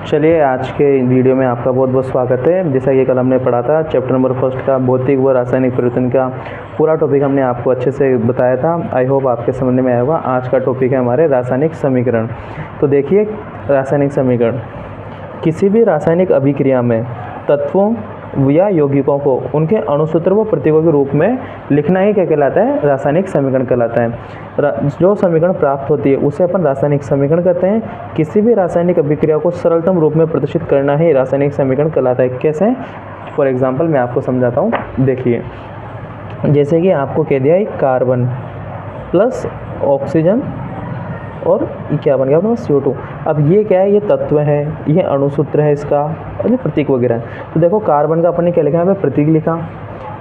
चलिए, आज के वीडियो में आपका बहुत बहुत स्वागत है। जैसा कि कल हमने पढ़ा था चैप्टर नंबर 1 का भौतिक व रासायनिक परिवर्तन का पूरा टॉपिक हमने आपको अच्छे से बताया था। आई होप आपके समझ में आया होगा। आज का टॉपिक है हमारे रासायनिक समीकरण। तो देखिए, रासायनिक समीकरण किसी भी रासायनिक अभिक्रिया में तत्वों या यौगिकों को उनके अणुसूत्र व प्रतीकों के रूप में लिखना ही क्या कहलाता है? रासायनिक समीकरण कहलाता है। जो समीकरण प्राप्त होती है उसे अपन रासायनिक समीकरण कहते हैं। किसी भी रासायनिक अभिक्रिया को सरलतम रूप में प्रदर्शित करना ही रासायनिक समीकरण कहलाता है। कैसे? फॉर एग्जाम्पल मैं आपको समझाता हूँ। देखिए, जैसे कि आपको कह दिया एक कार्बन प्लस ऑक्सीजन और क्या बन गया अपना CO2। अब ये क्या है? ये तत्व है, ये अणुसूत्र है इसका, और ये प्रतीक वगैरह है। तो देखो, कार्बन का अपने क्या लिखा है? यहाँ पे प्रतीक लिखा,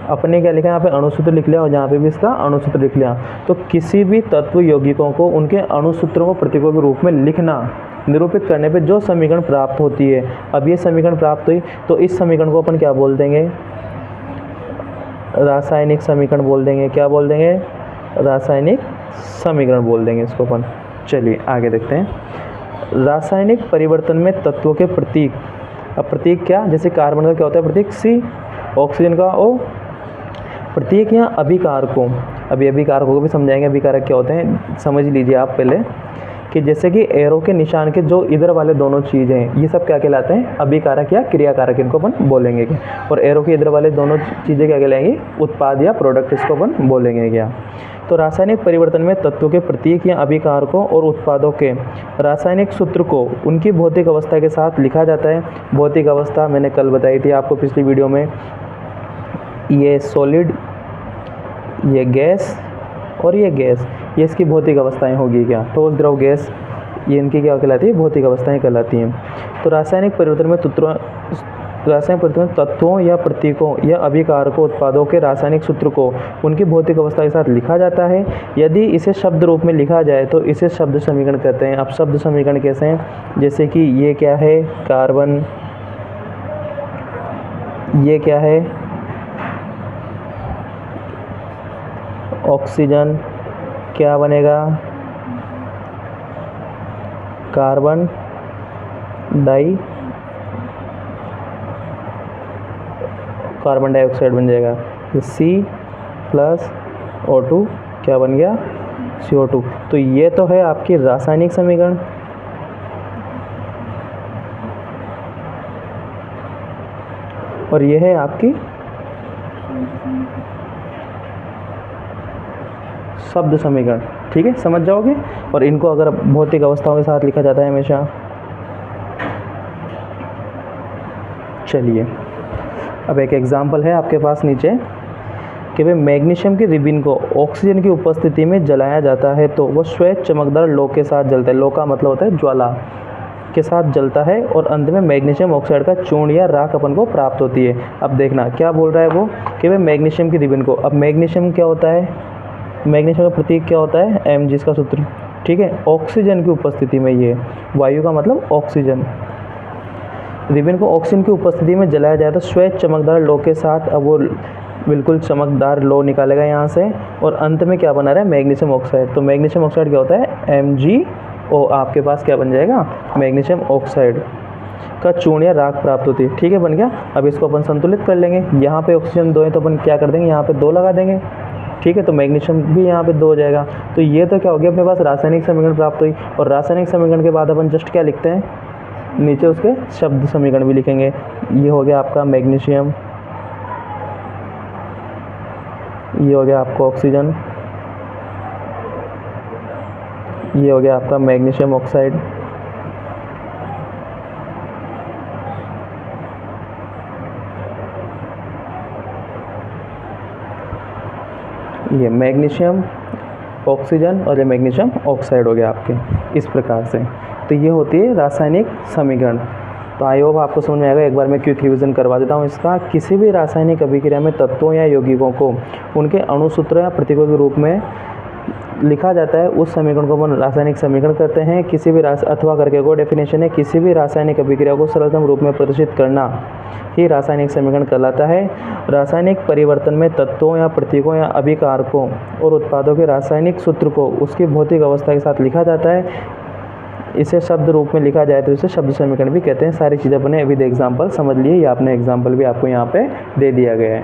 अपने क्या लिखा है? यहाँ पे अणुसूत्र लिख लिया, और यहाँ पे भी इसका अणुसूत्र लिख लिया। तो किसी भी तत्व यौगिकों को उनके अणुसूत्रों को प्रतीकों के रूप में लिखना, निरूपित करने पे जो समीकरण प्राप्त होती है। अब ये समीकरण प्राप्त हुई तो इस समीकरण को अपन क्या बोल देंगे? रासायनिक समीकरण बोल देंगे। क्या बोल देंगे? रासायनिक समीकरण बोल देंगे इसको अपन। चलिए आगे देखते हैं। रासायनिक परिवर्तन में तत्वों के प्रतीक। अब प्रतीक क्या? जैसे कार्बन का क्या होता है प्रतीक? C, ऑक्सीजन का O। प्रतीक यहाँ अभिकारकों, अभी अभिकारकों को भी समझाएंगे। अभिकारक क्या होते हैं समझ लीजिए आप पहले, कि जैसे कि एरो के निशान के जो इधर वाले दोनों चीज़ें हैं, ये सब क्या कहलाते हैं? अभिकारक या क्रियाकारक, इनको अपन बोलेंगे क्या। और एरो के इधर वाले दोनों चीज़ें क्या कहलाएंगी? उत्पाद या प्रोडक्ट, इसको अपन बोलेंगे क्या। तो रासायनिक परिवर्तन में तत्वों के प्रतीक या अभिकारकों और उत्पादों के रासायनिक सूत्र को उनकी भौतिक अवस्था के साथ लिखा जाता है। भौतिक अवस्था मैंने कल बताई थी आपको पिछली वीडियो में। ये सॉलिड, ये गैस और ये गैस, ये इसकी भौतिक अवस्थाएं होगी क्या। ठोस, द्रव, गैस, ये इनकी क्या कहलाती है? भौतिक अवस्थाएं कहलाती हैं। तो रासायनिक परिवर्तन में तत्वों या प्रतीकों या अभिकारकों उत्पादों के रासायनिक सूत्र को उनकी भौतिक अवस्था के साथ लिखा जाता है। यदि इसे शब्द रूप में लिखा जाए तो इसे शब्द समीकरण कहते हैं। अब शब्द समीकरण कैसे हैं? जैसे कि ये क्या है? कार्बन। ये क्या है? ऑक्सीजन। क्या बनेगा? कार्बन डाइऑक्साइड बन जाएगा। C प्लस O2 क्या बन गया? CO2। तो ये तो है आपकी रासायनिक समीकरण। और ये है आपकी शब्द समीकरण। ठीक है, समझ जाओगे। और इनको अगर भौतिक अवस्थाओं के साथ लिखा जाता है हमेशा। चलिए, अब एक एग्जाम्पल है आपके पास नीचे कि भाई मैग्नीशियम की रिबिन को ऑक्सीजन की उपस्थिति में जलाया जाता है तो वह श्वेत चमकदार लौ के साथ जलता है। लौ का मतलब होता है ज्वाला के साथ जलता है, और अंत में मैग्नीशियम ऑक्साइड का चूर्ण या राख अपन को प्राप्त होती है। अब देखना क्या बोल रहा है वो, कि भाई मैग्नीशियम की रिबिन को, अब मैग्नीशियम क्या होता है? मैग्नीशियम का प्रतीक क्या होता है? Mg, इसका सूत्र। ठीक है, ऑक्सीजन की उपस्थिति में, ये वायु का मतलब ऑक्सीजन, रिबिन को ऑक्सीजन की उपस्थिति में जलाया जाए तो श्वेत चमकदार लौ के साथ, अब वो बिल्कुल चमकदार लौ निकालेगा यहाँ से, और अंत में क्या बना रहा है? Magnesium oxide. तो मैग्नीशियम ऑक्साइड क्या होता है? MgO। आपके पास क्या बन जाएगा? मैग्नीशियम ऑक्साइड का चूर्ण या राख प्राप्त होती है। ठीक है, बन गया। अब इसको अपन संतुलित कर लेंगे। यहाँ पे ऑक्सीजन 2 है तो अपन क्या कर देंगे? यहाँ पे 2 लगा देंगे। ठीक है, तो मैग्नीशियम भी यहाँ पे 2 हो जाएगा। तो ये तो क्या हो गया? अपने पास रासायनिक समीकरण प्राप्त हुई। और रासायनिक समीकरण के बाद अपन जस्ट क्या लिखते हैं? नीचे उसके शब्द समीकरण भी लिखेंगे। ये हो गया आपका मैग्नीशियम, ये हो गया आपका ऑक्सीजन, ये हो गया आपका मैग्नीशियम ऑक्साइड, ये मैग्नीशियम ऑक्सीजन, और ये मैग्नीशियम ऑक्साइड हो गया आपके। इस प्रकार से तो ये होती है रासायनिक समीकरण। तो आई होप आपको समझ में आएगा। एक बार मैं क्विक रिवीजन करवा देता हूँ इसका। किसी भी रासायनिक अभिक्रिया में तत्वों या यौगिकों को उनके अणुसूत्र या प्रतीकों के रूप में लिखा जाता है, उस समीकरण को अपन रासायनिक समीकरण कहते हैं। किसी भी अथवा करके को डेफिनेशन है, किसी भी रासायनिक अभिक्रिया को सरलतम रूप में प्रदर्शित करना ही रासायनिक समीकरण कहलाता है। रासायनिक परिवर्तन में तत्वों या प्रतीकों या अभिकारकों और उत्पादों के रासायनिक सूत्र को उसकी भौतिक अवस्था के साथ लिखा जाता है। इसे शब्द रूप में लिखा जाए तो इसे शब्द समीकरण भी कहते हैं। सारी चीज़ें अपने विद एग्जाम्पल समझ लिए, ये आपने एग्जाम्पल भी आपको यहाँ पे दे दिया गया है।